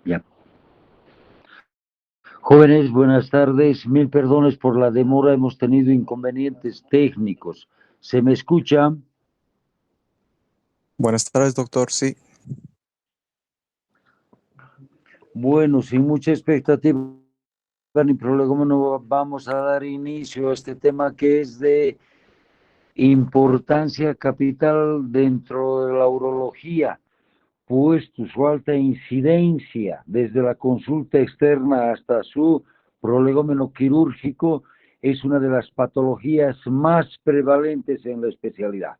Ya. Jóvenes, buenas tardes. Mil perdones por la demora. Hemos tenido inconvenientes técnicos. ¿Se me escucha? Buenas tardes, doctor. Sí. Bueno, sin mucha expectativa ni problema, no vamos a dar inicio a este tema que es de importancia capital dentro de la urología, puesto su alta incidencia desde la consulta externa hasta su prolegómeno quirúrgico, es una de las patologías más prevalentes en la especialidad.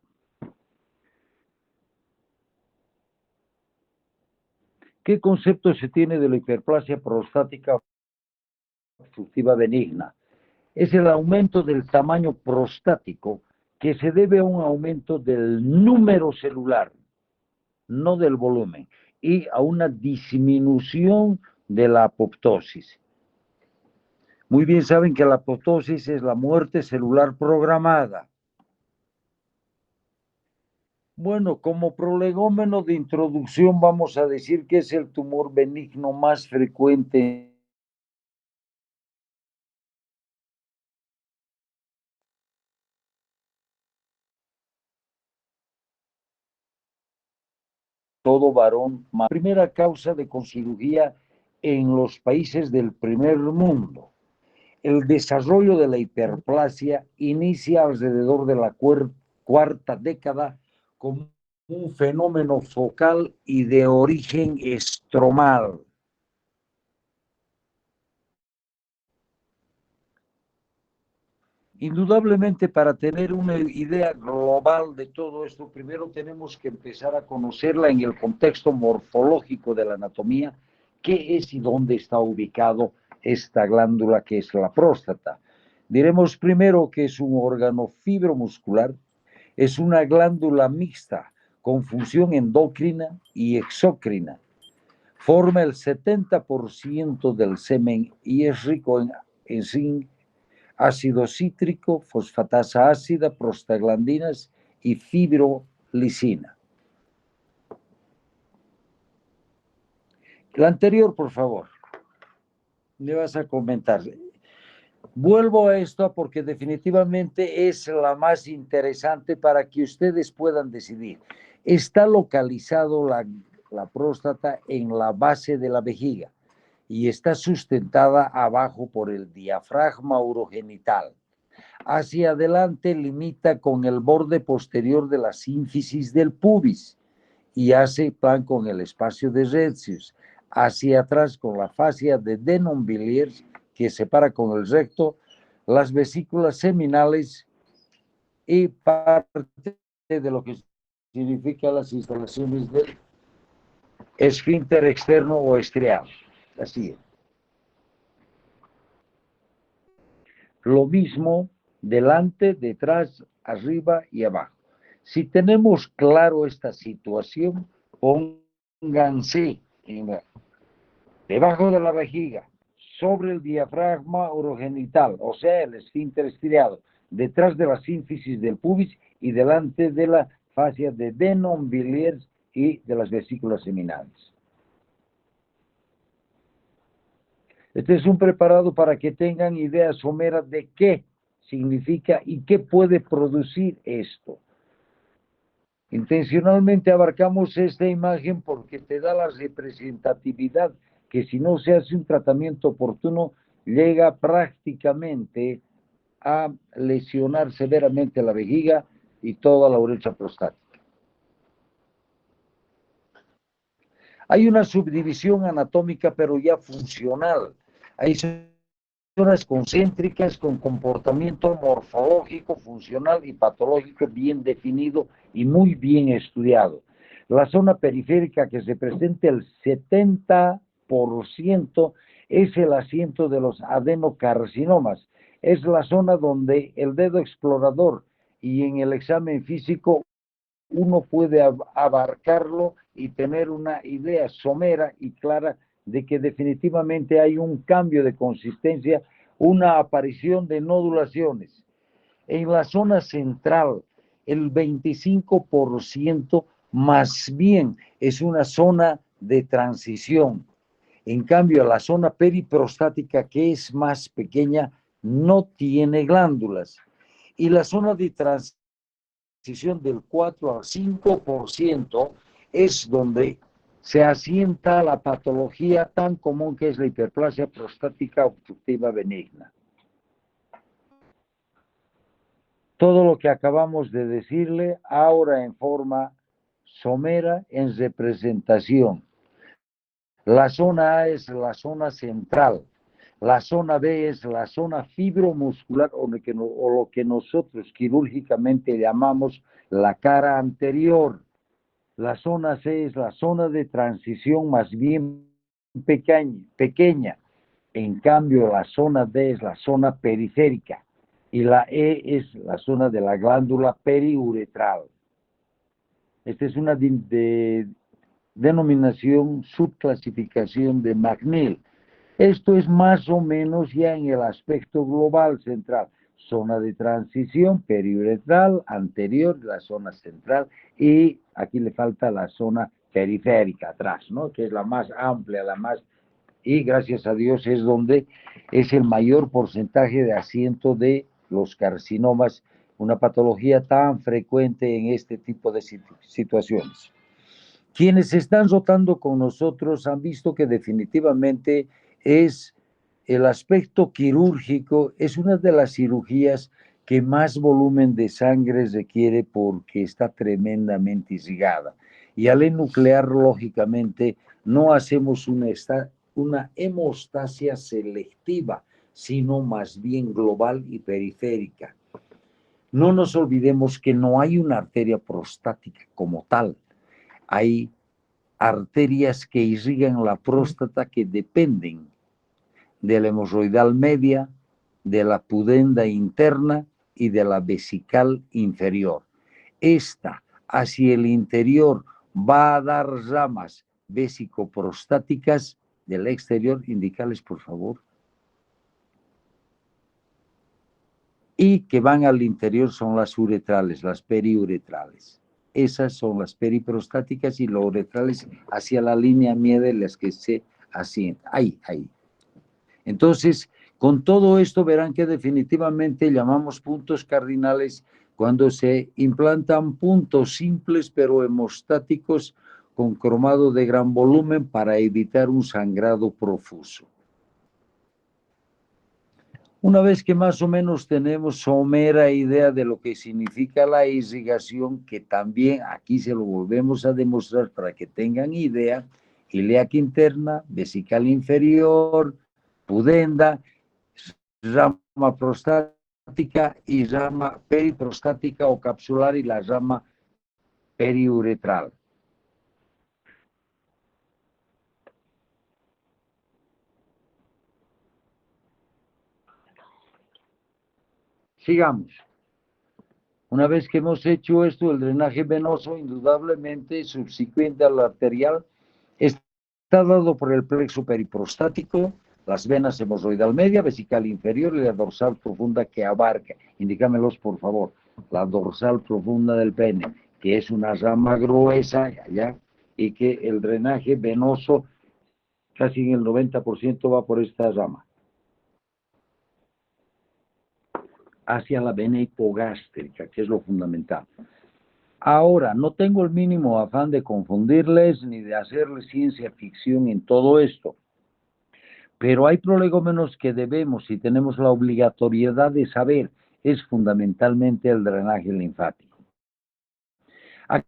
¿Qué concepto se tiene de la hiperplasia prostática obstructiva benigna? Es el aumento del tamaño prostático que se debe a un aumento del número celular, no del volumen, y a una disminución de la apoptosis. Muy bien saben que la apoptosis es la muerte celular programada. Bueno, como prolegómeno de introducción vamos a decir que es el tumor benigno más frecuente todo varón. Primera causa de concirugía en los países del primer mundo. El desarrollo de la hiperplasia inicia alrededor de la cuarta década como un fenómeno focal y de origen estromal. Indudablemente, para tener una idea global de todo esto, primero tenemos que empezar a conocerla en el contexto morfológico de la anatomía, qué es y dónde está ubicado esta glándula que es la próstata. Diremos primero que es un órgano fibromuscular, es una glándula mixta con función endocrina y exocrina. Forma el 70% del semen y es rico en zinc, ácido cítrico, fosfatasa ácida, prostaglandinas y fibrolisina. La anterior, por favor. Me vas a comentar. Vuelvo a esto porque definitivamente es la más interesante para que ustedes puedan decidir. Está localizado la próstata en la base de la vejiga y está sustentada abajo por el diafragma urogenital. Hacia adelante limita con el borde posterior de la sínfisis del pubis y hace pan con el espacio de Retzius. Hacia atrás con la fascia de Denon-Villiers que separa con el recto las vesículas seminales y parte de lo que significa las instalaciones del esfínter externo o estriado. Así es. Lo mismo delante, detrás, arriba y abajo. Si tenemos claro esta situación, pónganse debajo de la vejiga, sobre el diafragma urogenital, o sea, el esfínter estriado, detrás de la sínfisis del pubis y delante de la fascia de Denon-Villiers y de las vesículas seminales. Este es un preparado para que tengan idea somera de qué significa y qué puede producir esto. Intencionalmente abarcamos esta imagen porque te da la representatividad que si no se hace un tratamiento oportuno llega prácticamente a lesionar severamente la vejiga y toda la uretra prostática. Hay una subdivisión anatómica pero ya funcional. Hay zonas concéntricas con comportamiento morfológico, funcional y patológico bien definido y muy bien estudiado. La zona periférica que se presenta el 70% es el asiento de los adenocarcinomas. Es la zona donde el dedo explorador y en el examen físico uno puede abarcarlo y tener una idea somera y clara de que definitivamente hay un cambio de consistencia, una aparición de nodulaciones. En la zona central, el 25% más bien es una zona de transición. En cambio, la zona periprostática, que es más pequeña, no tiene glándulas. Y la zona de transición del 4 al 5% es donde se asienta la patología tan común que es la hiperplasia prostática obstructiva benigna. Todo lo que acabamos de decirle ahora en forma somera en representación. La zona A es la zona central, la zona B es la zona fibromuscular o lo que nosotros quirúrgicamente llamamos la cara anterior. La zona C es la zona de transición más bien pequeña. En cambio, la zona D es la zona periférica y la E es la zona de la glándula periuretral. Esta es una denominación, subclasificación de McNeil. Esto es más o menos ya en el aspecto global central. Zona de transición periuretral, anterior, la zona central, y aquí le falta la zona periférica atrás, ¿no? Que es la más amplia, la más, y gracias a Dios es donde es el mayor porcentaje de asiento de los carcinomas, una patología tan frecuente en este tipo de situaciones. Quienes están rotando con nosotros han visto que definitivamente es el aspecto quirúrgico, es una de las cirugías que más volumen de sangre requiere porque está tremendamente irrigada. Y al enuclear, lógicamente, no hacemos una hemostasia selectiva, sino más bien global y periférica. No nos olvidemos que no hay una arteria prostática como tal. Hay arterias que irrigan la próstata que dependen de la hemorroidal media, de la pudenda interna y de la vesical inferior. Esta hacia el interior va a dar ramas vesicoprostáticas del exterior, indicarles por favor, y que van al interior son las uretrales, las periuretrales. Esas son las periprostáticas y las uretrales hacia la línea media, las que se asientan. Ahí. Entonces, con todo esto verán que definitivamente llamamos puntos cardinales cuando se implantan puntos simples pero hemostáticos con cromado de gran volumen para evitar un sangrado profuso. Una vez que más o menos tenemos somera idea de lo que significa la irrigación, que también aquí se lo volvemos a demostrar para que tengan idea, ilíaca interna, vesical inferior, pudenda, rama prostática y rama periprostática o capsular y la rama periuretral. Sigamos. Una vez que hemos hecho esto, el drenaje venoso, indudablemente subsecuente al arterial, está dado por el plexo periprostático, las venas hemorroidal media, vesical inferior y la dorsal profunda que abarca, indícamelos por favor, la dorsal profunda del pene, que es una rama gruesa allá, y que el drenaje venoso casi en el 90% va por esta rama. Hacia la vena hipogástrica, que es lo fundamental. Ahora, no tengo el mínimo afán de confundirles ni de hacerles ciencia ficción en todo esto, pero hay prolegómenos que debemos y tenemos la obligatoriedad de saber, es fundamentalmente el drenaje linfático. A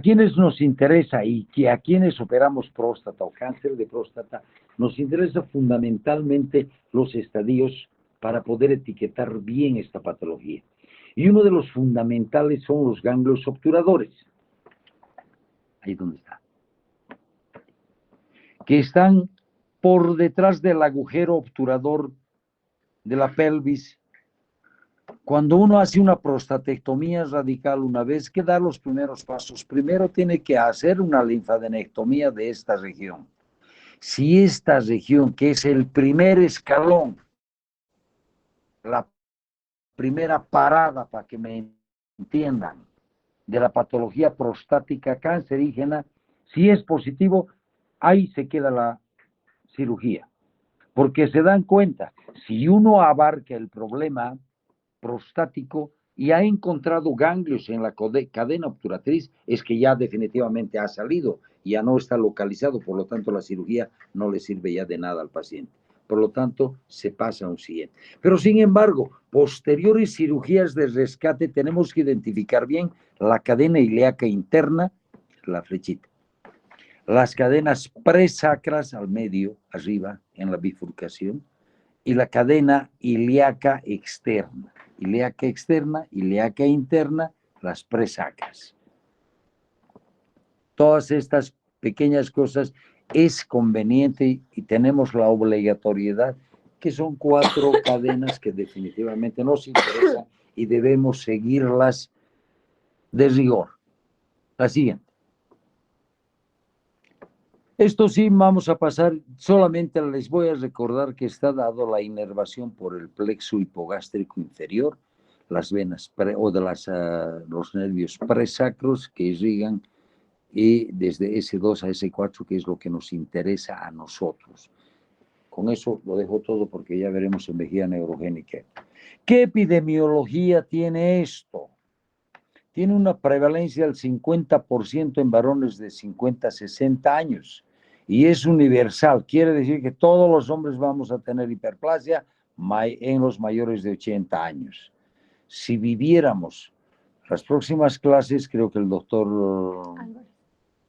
quienes nos interesa y que a quienes operamos próstata o cáncer de próstata, nos interesa fundamentalmente los estadios para poder etiquetar bien esta patología. Y uno de los fundamentales son los ganglios obturadores. Ahí donde está. Que están por detrás del agujero obturador de la pelvis. Cuando uno hace una prostatectomía radical, una vez que da los primeros pasos, primero tiene que hacer una linfadenectomía de esta región. Si esta región, que es el primer escalón, la primera parada, para que me entiendan, de la patología prostática cancerígena, si es positivo, ahí se queda cirugía, porque se dan cuenta, si uno abarca el problema prostático y ha encontrado ganglios en la cadena obturatriz, es que ya definitivamente ha salido, ya no está localizado, por lo tanto la cirugía no le sirve ya de nada al paciente. Por lo tanto, se pasa a un siguiente. Pero sin embargo, posteriores cirugías de rescate, tenemos que identificar bien la cadena ilíaca interna, la flechita. Las cadenas presacras al medio, arriba, en la bifurcación, y la cadena ilíaca externa. Ilíaca externa, ilíaca interna, las presacras. Todas estas pequeñas cosas es conveniente y tenemos la obligatoriedad, que son 4 cadenas que definitivamente nos interesan y debemos seguirlas de rigor. La siguiente. Esto sí, vamos a pasar, solamente les voy a recordar que está dado la inervación por el plexo hipogástrico inferior, las venas los nervios presacros que irrigan, y desde S2 a S4, que es lo que nos interesa a nosotros. Con eso lo dejo todo porque ya veremos en vejiga neurogénica. ¿Qué epidemiología tiene esto? Tiene una prevalencia del 50% en varones de 50 a 60 años y es universal. Quiere decir que todos los hombres vamos a tener hiperplasia en los mayores de 80 años. Si viviéramos las próximas clases, creo que el doctor...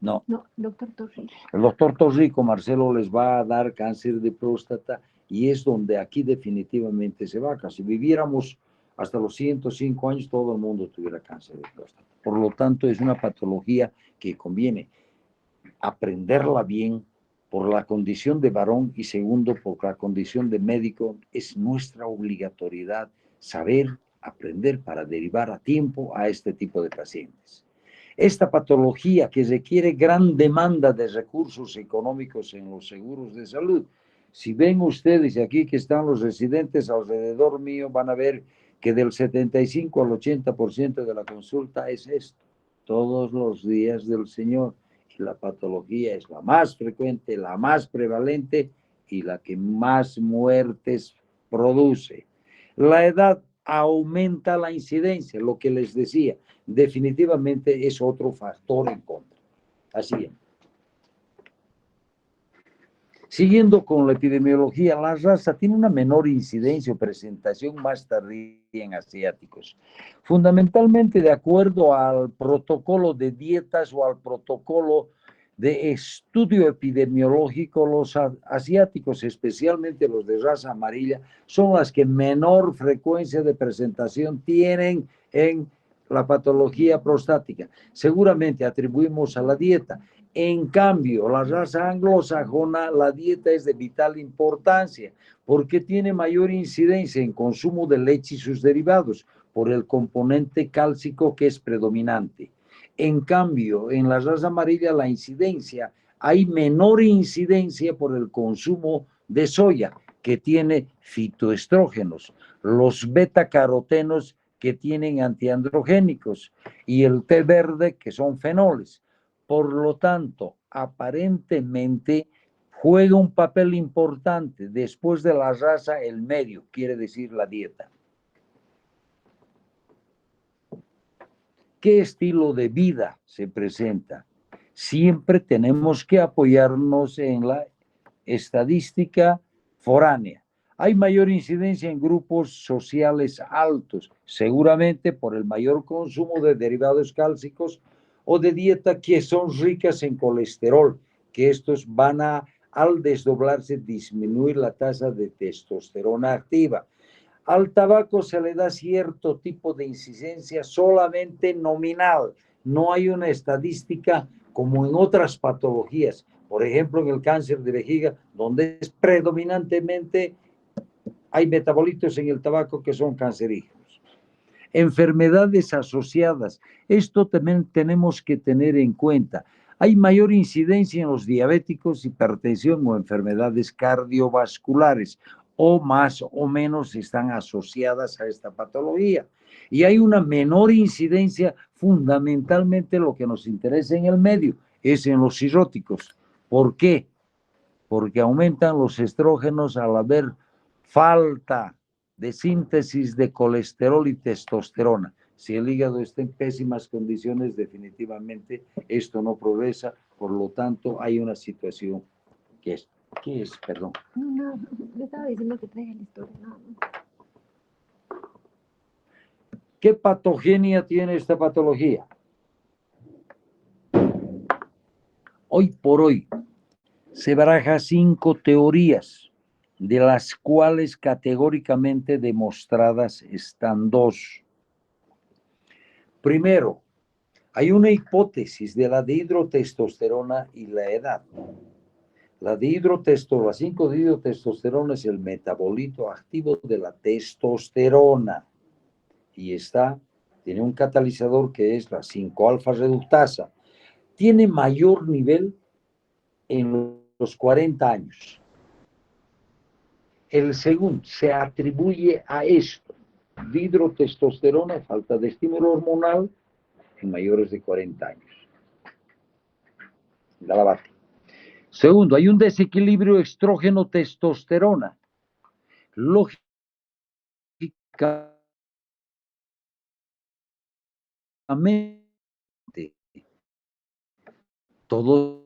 No, doctor Torrico. El doctor Torrico, Marcelo, les va a dar cáncer de próstata y es donde aquí definitivamente se va. Si viviéramos hasta los 105 años, todo el mundo tuviera cáncer de próstata. Por lo tanto, es una patología que conviene aprenderla bien por la condición de varón y segundo, por la condición de médico. Es nuestra obligatoriedad saber, aprender para derivar a tiempo a este tipo de pacientes. Esta patología que requiere gran demanda de recursos económicos en los seguros de salud. Si ven ustedes aquí que están los residentes alrededor mío, van a ver que del 75 al 80% de la consulta es esto, todos los días del Señor. Y la patología es la más frecuente, la más prevalente y la que más muertes produce. La edad aumenta la incidencia, lo que les decía, definitivamente es otro factor en contra. Así es. Siguiendo con la epidemiología, la raza tiene una menor incidencia o presentación más tardía en asiáticos, fundamentalmente de acuerdo al protocolo de dietas o al protocolo de estudio epidemiológico. Los asiáticos, especialmente los de raza amarilla, son las que menor frecuencia de presentación tienen en la patología prostática. Seguramente atribuimos a la dieta. En cambio, la raza anglosajona, la dieta es de vital importancia porque tiene mayor incidencia en consumo de leche y sus derivados por el componente cálcico que es predominante. En cambio, en la raza amarilla la incidencia, hay menor incidencia por el consumo de soya que tiene fitoestrógenos, los betacarotenos que tienen antiandrogénicos y el té verde que son fenoles. Por lo tanto, aparentemente juega un papel importante después de la raza, el medio, quiere decir la dieta. ¿Qué estilo de vida se presenta? Siempre tenemos que apoyarnos en la estadística foránea. Hay mayor incidencia en grupos sociales altos, seguramente por el mayor consumo de derivados cálcicos o de dieta que son ricas en colesterol, que estos van al desdoblarse, disminuir la tasa de testosterona activa. Al tabaco se le da cierto tipo de incidencia solamente nominal, no hay una estadística como en otras patologías, por ejemplo en el cáncer de vejiga, donde es predominantemente hay metabolitos en el tabaco que son cancerígenos. Enfermedades asociadas, esto también tenemos que tener en cuenta. Hay mayor incidencia en los diabéticos, hipertensión o enfermedades cardiovasculares, o más o menos están asociadas a esta patología. Y hay una menor incidencia, fundamentalmente lo que nos interesa en el medio, es en los cirróticos. ¿Por qué? porque aumentan los estrógenos al haber falta de síntesis de colesterol y testosterona. Si el hígado está en pésimas condiciones, definitivamente esto no progresa, por lo tanto hay una situación que es, ¿qué es? Perdón. No, le estaba diciendo que traiga la historia, no. ¿Qué patogenia tiene esta patología? Hoy por hoy se baraja 5 teorías, de las cuales categóricamente demostradas están 2. Primero, hay una hipótesis de la dihidrotestosterona y la edad. La 5-dihidrotestosterona es el metabolito activo de la testosterona y tiene un catalizador que es la 5-alfa reductasa. Tiene mayor nivel en los 40 años. El segundo se atribuye a esto: dihidrotestosterona, falta de estímulo hormonal en mayores de 40 años. Galavate. Segundo, hay un desequilibrio estrógeno-testosterona. Lógicamente, todos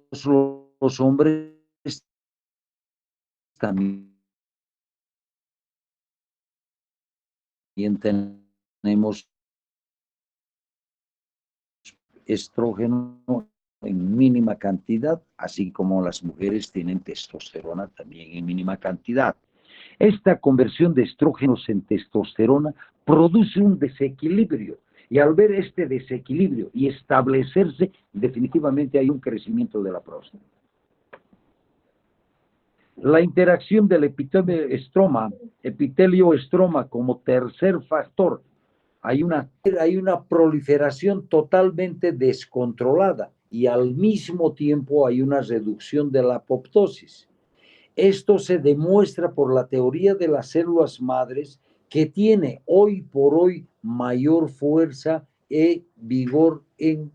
los hombres también tenemos estrógeno en mínima cantidad, así como las mujeres tienen testosterona también en mínima cantidad. Esta conversión de estrógenos en testosterona produce un desequilibrio, y al ver este desequilibrio y establecerse, definitivamente hay un crecimiento de la próstata. La interacción del epitelio-estroma como tercer factor, hay una proliferación totalmente descontrolada y al mismo tiempo hay una reducción de la apoptosis. Esto se demuestra por la teoría de las células madres, que tiene hoy por hoy mayor fuerza y vigor en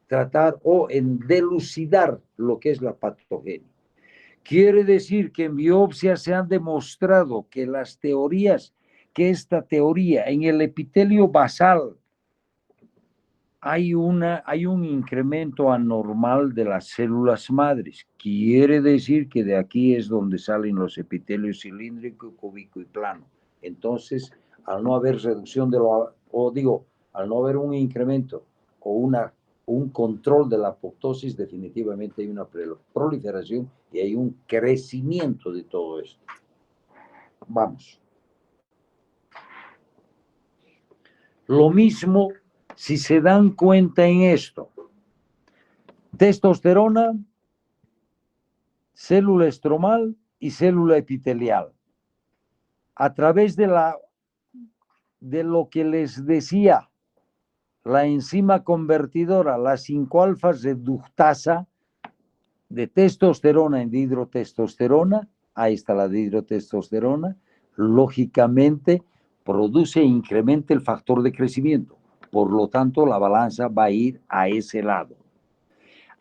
tratar o en delucidar lo que es la patogenia. Quiere decir que en biopsia se han demostrado que esta teoría en el epitelio basal hay un incremento anormal de las células madres. Quiere decir que de aquí es donde salen los epitelios cilíndrico, cúbico y plano. Entonces, al no haber reducción al no haber un incremento o un control de la apoptosis, definitivamente hay una proliferación y hay un crecimiento de todo esto. Vamos. Lo mismo, si se dan cuenta en esto: testosterona, célula estromal y célula epitelial. A través de lo que les decía, la enzima convertidora, la 5-alfa reductasa, de testosterona en dihidrotestosterona, ahí está la dihidrotestosterona, lógicamente produce e incrementa el factor de crecimiento. Por lo tanto, la balanza va a ir a ese lado.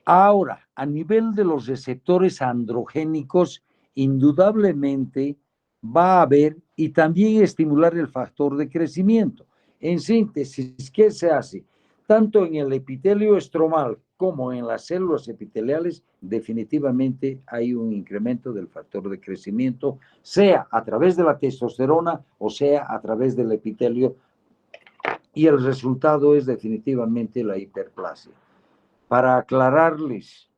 Ahora, a nivel de los receptores androgénicos, indudablemente va a haber y también estimular el factor de crecimiento. En síntesis, ¿qué se hace? Tanto en el epitelio estromal como en las células epiteliales, definitivamente hay un incremento del factor de crecimiento, sea a través de la testosterona o sea a través del epitelio, y el resultado es definitivamente la hiperplasia. Para aclararles,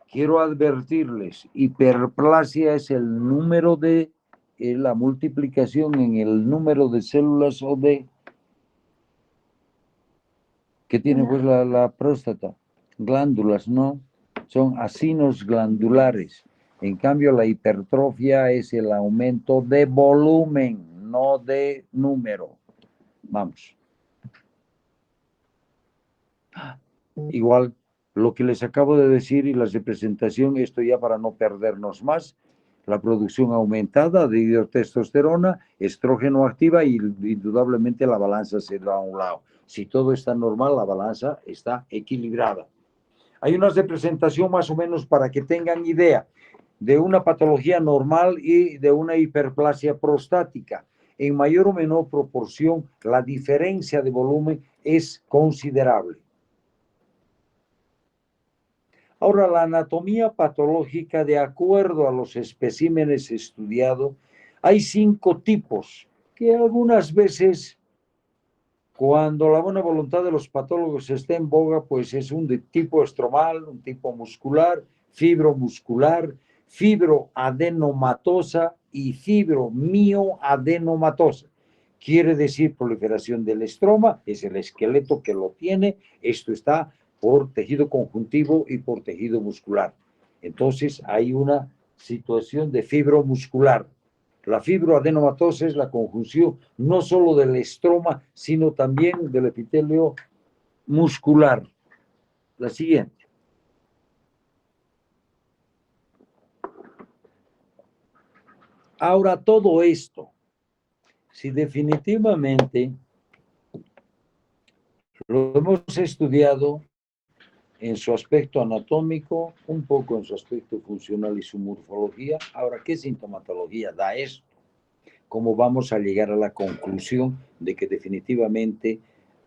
quiero advertirles: hiperplasia es el número de la multiplicación en el número de células o de que tiene pues la próstata, glándulas, ¿no? Son acinos glandulares. En cambio, la hipertrofia es el aumento de volumen, no de número. Vamos. Igual, lo que les acabo de decir y la representación, esto ya para no perdernos más: la producción aumentada de dihidrotestosterona, estrógeno activa, y indudablemente la balanza se da a un lado. Si todo está normal, la balanza está equilibrada. Hay una representación más o menos para que tengan idea. de una patología normal y de una hiperplasia prostática. En mayor o menor proporción, la diferencia de volumen es considerable. Ahora, la anatomía patológica, de acuerdo a los especímenes estudiados, hay 5 tipos que algunas veces, cuando la buena voluntad de los patólogos está en boga, pues es un de tipo estromal, un tipo muscular, fibromuscular, fibroadenomatosa y fibromioadenomatosa. Quiere decir proliferación del estroma, es el esqueleto que lo tiene, esto está por tejido conjuntivo y por tejido muscular. Entonces hay una situación de fibromuscular. La fibroadenomatosa es la conjunción no solo del estroma, sino también del epitelio muscular. La siguiente. Ahora, todo esto, si definitivamente lo hemos estudiado en su aspecto anatómico, un poco en su aspecto funcional y su morfología, ahora, ¿qué sintomatología da esto? ¿Cómo vamos a llegar a la conclusión de que definitivamente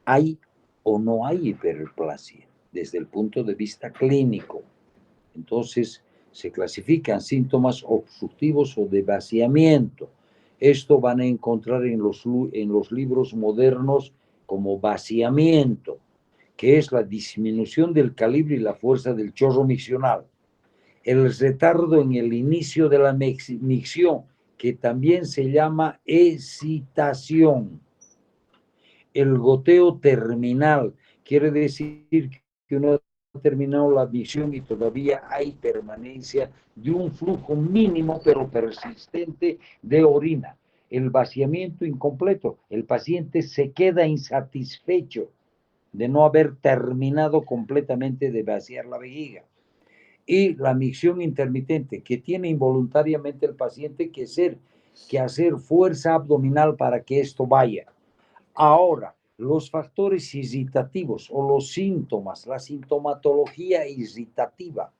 hay o no hay hiperplasia desde el punto de vista clínico? Entonces, se clasifican síntomas obstructivos o de vaciamiento. Esto van a encontrar en los libros modernos como vaciamiento, que es la disminución del calibre y la fuerza del chorro miccional. El retardo en el inicio de la micción, que también se llama excitación. El goteo terminal, quiere decir que uno ha terminado la micción y todavía hay permanencia de un flujo mínimo pero persistente de orina. El vaciamiento incompleto, el paciente se queda insatisfecho de no haber terminado completamente de vaciar la vejiga. Y la micción intermitente, que tiene involuntariamente el paciente que hacer fuerza abdominal para que esto vaya. Ahora, los factores irritativos o los síntomas, la sintomatología irritativa,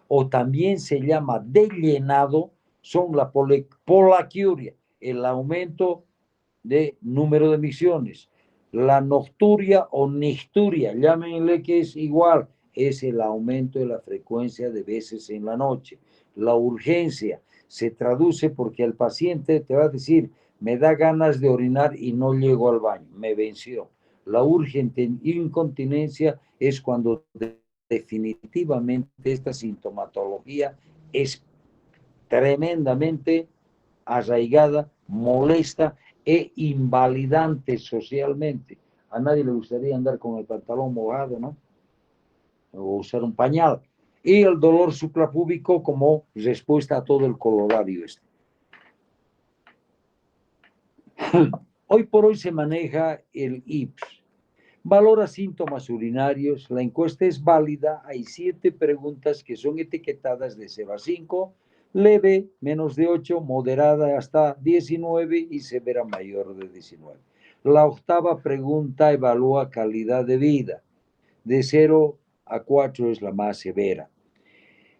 o también se llama de llenado, son la polaquiuria, el aumento de número de micciones, la nocturia o nicturia, llámenle que es igual, es el aumento de la frecuencia de veces en la noche. La urgencia se traduce porque el paciente te va a decir, me da ganas de orinar y no llego al baño, me venció. La urgente incontinencia es cuando definitivamente esta sintomatología es tremendamente arraigada, molesta e invalidante socialmente. A nadie le gustaría andar con el pantalón mojado, ¿no? O usar un pañal. Y el dolor suprapúbico como respuesta a todo el colorario este. Hoy por hoy se maneja el IPS. Valora síntomas urinarios. La encuesta es válida. Hay 7 preguntas que son etiquetadas de 0 a 5. Leve, menos de 8, moderada hasta 19 y severa mayor de 19. La 8ª pregunta evalúa calidad de vida. De 0 a 4 es la más severa.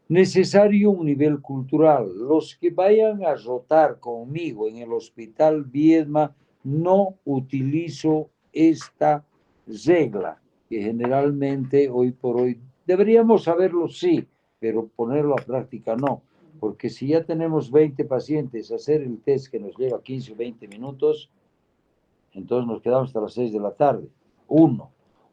Necesario un nivel cultural. Los que vayan a rotar conmigo en el hospital Viedma, no utilizo esta regla, que generalmente hoy por hoy deberíamos saberlo, sí, pero ponerlo a práctica no, porque si ya tenemos 20 pacientes, hacer el test que nos lleva 15 o 20 minutos, entonces nos quedamos hasta las 6 de la tarde. Uno.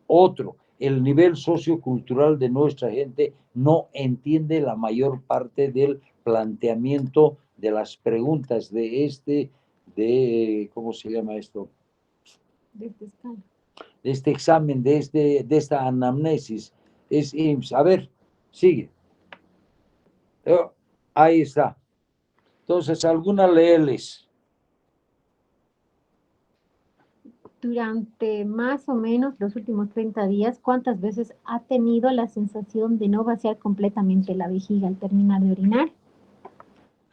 Otro, el nivel sociocultural de nuestra gente no entiende la mayor parte del planteamiento de las preguntas ¿cómo se llama esto? De este examen, de esta anamnesis. Es IMSS. A ver, sigue. Ahí está. Entonces, alguna léeles. Durante más o menos los últimos 30 días, ¿cuántas veces ha tenido la sensación de no vaciar completamente la vejiga al terminar de orinar?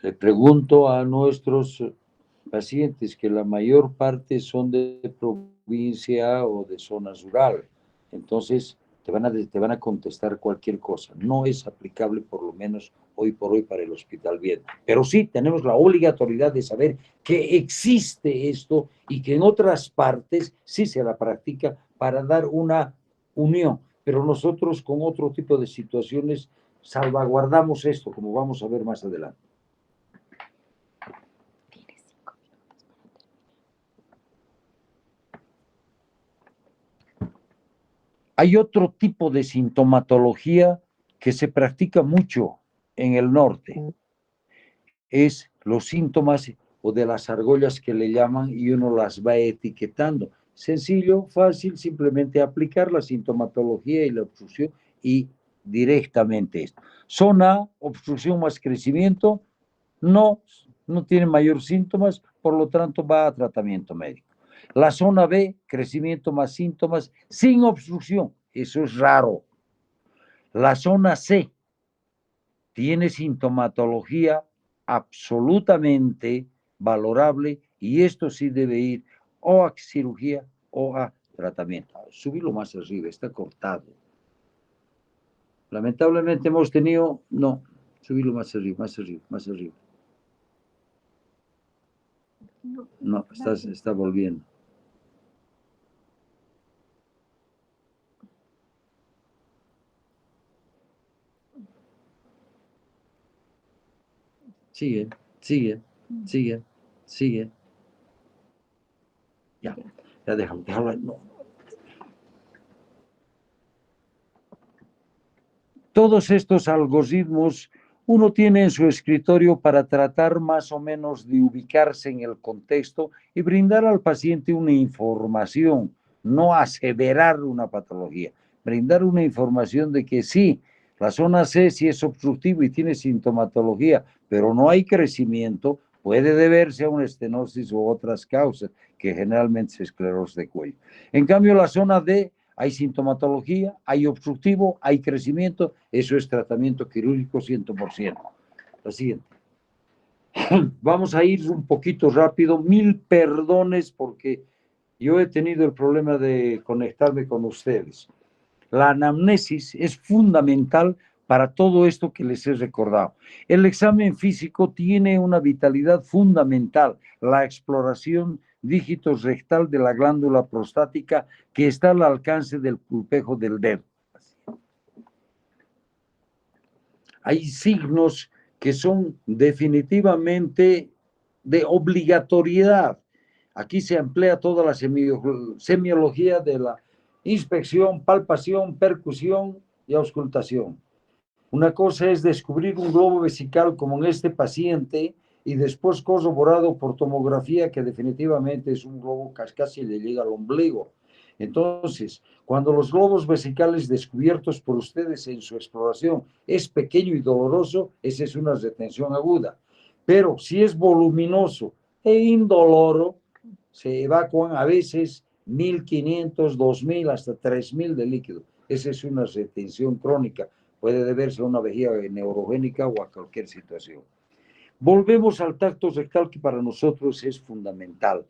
Le pregunto a nuestros pacientes que la mayor parte son de provincia o de zona rural. Entonces, te van a contestar cualquier cosa. No es aplicable, por lo menos hoy por hoy, para el Hospital Viedma. Pero sí tenemos la obligatoriedad de saber que existe esto y que en otras partes sí se la practica para dar una unión. Pero nosotros con otro tipo de situaciones salvaguardamos esto, como vamos a ver más adelante. Hay otro tipo de sintomatología que se practica mucho en el norte. Es los síntomas o de las argollas que le llaman y uno las va etiquetando. Sencillo, fácil, simplemente aplicar la sintomatología y la obstrucción y directamente esto. Zona, obstrucción más crecimiento, no tiene mayor síntomas, por lo tanto va a tratamiento médico. La zona B, crecimiento más síntomas, sin obstrucción, eso es raro. La zona C tiene sintomatología absolutamente valorable y esto sí debe ir o a cirugía o a tratamiento. Subirlo más arriba, está cortado. Lamentablemente hemos tenido, no, subirlo más arriba, más arriba, más arriba. No, está volviendo. Sigue, sigue, sigue, sigue. Ya déjalo. No. Todos estos algoritmos uno tiene en su escritorio para tratar más o menos de ubicarse en el contexto y brindar al paciente una información, no aseverar una patología, brindar una información de que sí, la zona C sí es obstructiva y tiene sintomatología, pero no hay crecimiento, puede deberse a una estenosis u otras causas, que generalmente es esclerosis de cuello. En cambio, la zona D hay sintomatología, hay obstructivo, hay crecimiento, eso es tratamiento quirúrgico 100%. La siguiente. Vamos a ir un poquito rápido, 1000 perdones porque yo he tenido el problema de conectarme con ustedes. La anamnesis es fundamental para todo esto que les he recordado. El examen físico tiene una vitalidad fundamental, la exploración dígitos rectal de la glándula prostática que está al alcance del pulpejo del dedo. Hay signos que son definitivamente de obligatoriedad. Aquí se emplea toda la semiología de la inspección, palpación, percusión y auscultación. Una cosa es descubrir un globo vesical como en este paciente y después corroborado por tomografía que definitivamente es un globo que casi le llega al ombligo. Entonces, cuando los globos vesicales descubiertos por ustedes en su exploración es pequeño y doloroso, esa es una retención aguda. Pero si es voluminoso e indoloro, se evacúan a veces 1500, 2000, hasta 3000 de líquido. Esa es una retención crónica. Puede deberse a una vejiga neurogénica o a cualquier situación. Volvemos al tacto rectal, que para nosotros es fundamental.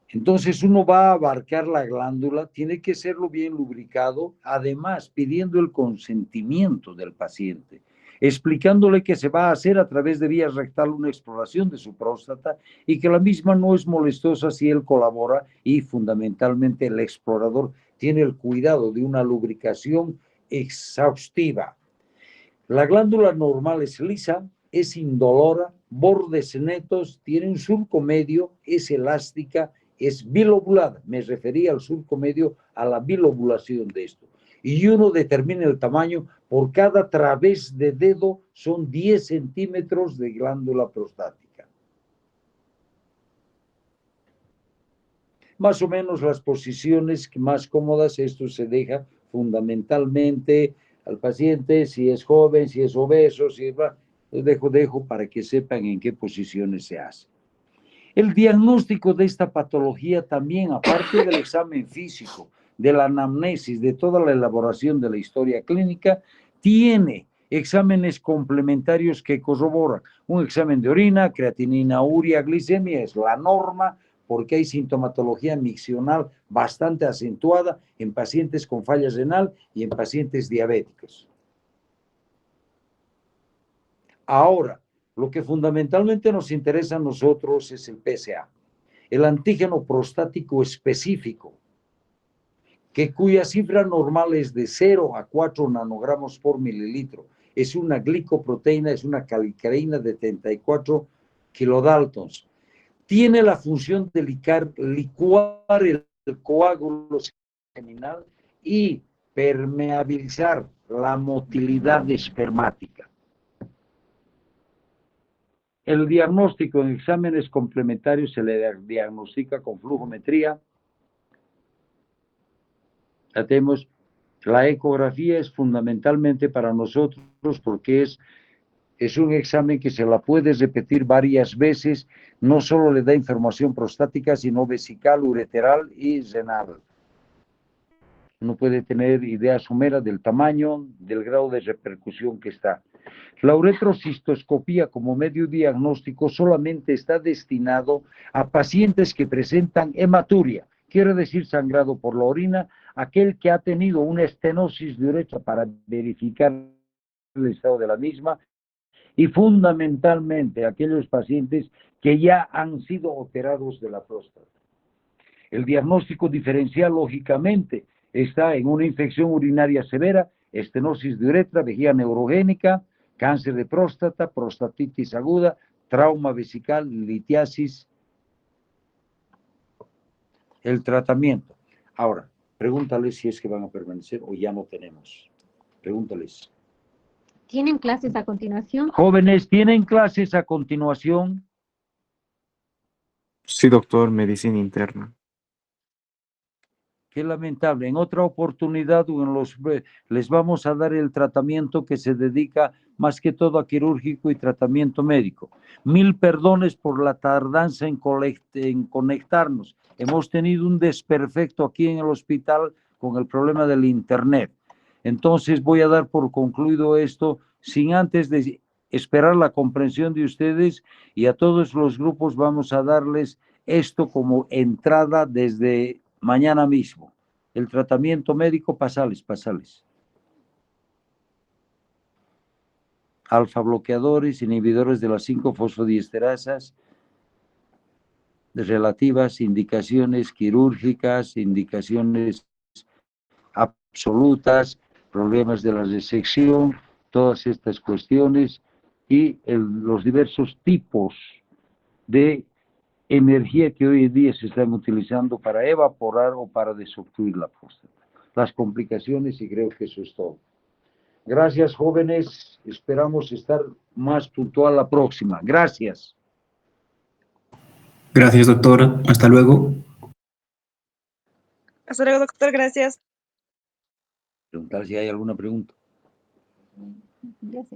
Entonces uno va a abarcar la glándula, tiene que serlo bien lubricado, además pidiendo el consentimiento del paciente, explicándole que se va a hacer a través de vía rectal una exploración de su próstata y que la misma no es molestosa si él colabora y fundamentalmente el explorador tiene el cuidado de una lubricación exhaustiva. La glándula normal es lisa, es indolora, bordes netos, tiene un surco medio, es elástica, es bilobulada. Me refería al surco medio, a la bilobulación de esto. Y uno determina el tamaño, por cada través de dedo son 10 centímetros de glándula prostática. Más o menos las posiciones más cómodas, esto se deja fundamentalmente al paciente, si es joven, si es obeso, si es... Dejo para que sepan en qué posiciones se hace. El diagnóstico de esta patología también, aparte del examen físico, de la anamnesis, de toda la elaboración de la historia clínica, tiene exámenes complementarios que corroboran. Un examen de orina, creatinina, urea, glicemia es la norma, porque hay sintomatología miccional bastante acentuada en pacientes con falla renal y en pacientes diabéticos. Ahora, lo que fundamentalmente nos interesa a nosotros es el PSA, el antígeno prostático específico, cuya cifra normal es de 0 a 4 nanogramos por mililitro. Es una glicoproteína, es una calicareína de 34 kilodaltons. Tiene la función de licuar el coágulo seminal y permeabilizar la motilidad espermática. El diagnóstico en exámenes complementarios se le diagnostica con flujometría. Hacemos la ecografía es fundamentalmente para nosotros porque es un examen que se la puede repetir varias veces, no solo le da información prostática, sino vesical, ureteral y renal. Uno puede tener idea somera del tamaño, del grado de repercusión que está. La uretrocistoscopía como medio diagnóstico solamente está destinado a pacientes que presentan hematuria, quiere decir sangrado por la orina, aquel que ha tenido una estenosis de uretra para verificar el estado de la misma, y fundamentalmente aquellos pacientes que ya han sido operados de la próstata. El diagnóstico diferencial, lógicamente, está en una infección urinaria severa, estenosis de uretra, vejiga neurogénica, cáncer de próstata, prostatitis aguda, trauma vesical, litiasis. El tratamiento. Ahora, pregúntales si es que van a permanecer o ya no tenemos. Pregúntales. ¿Tienen clases a continuación? Jóvenes, ¿tienen clases a continuación? Sí, doctor, medicina interna. Qué lamentable. En otra oportunidad les vamos a dar el tratamiento que se dedica más que todo a quirúrgico y tratamiento médico. 1000 perdones por la tardanza en conectarnos. Hemos tenido un desperfecto aquí en el hospital con el problema del internet. Entonces voy a dar por concluido esto sin antes de esperar la comprensión de ustedes, y a todos los grupos vamos a darles esto como entrada desde mañana mismo. El tratamiento médico, pasales. Alfa bloqueadores, inhibidores de las 5-fosfodiesterasas, relativas, indicaciones quirúrgicas, indicaciones absolutas, problemas de la resección, todas estas cuestiones y los diversos tipos de energía que hoy en día se están utilizando para evaporar o para desobstruir la próstata. Las complicaciones, y creo que eso es todo. Gracias, jóvenes. Esperamos estar más puntual la próxima. Gracias. Gracias, doctor. Hasta luego. Hasta luego, doctor. Gracias. Preguntar si hay alguna pregunta. Ya sé.